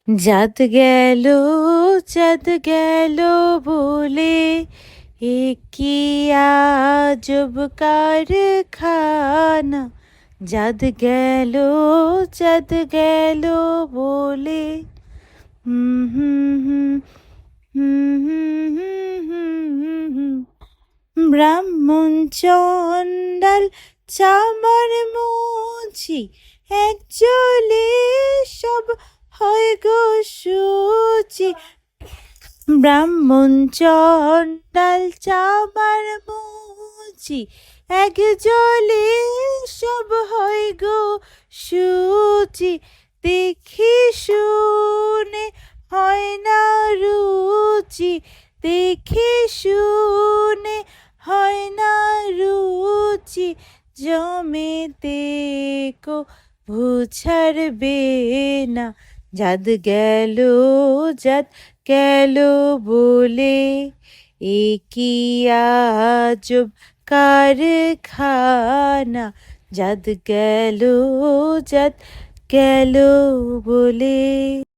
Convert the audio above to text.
চাঁদ গেল বলে এ কি আজব কারখানা। চাঁদ গেল বলে হুম হুম হুম হুম হুম হুম হুম হুম হুম। ব্রাহ্মণ চণ্ডাল চামার মুচি একজলে সব হয় গো শুচি। ব্রাহ্মণ চণ্ডাল চামার মুচি এক জলে সব হয় গো শুচি। দেখি শুনে হয় না রুচি, দেখি শুনে হয় না রুচি। জমেতে কো ছাড়বে না। চাঁদ গেল বলে এ কি আজব কারখানা। চাঁদ গেল বলে।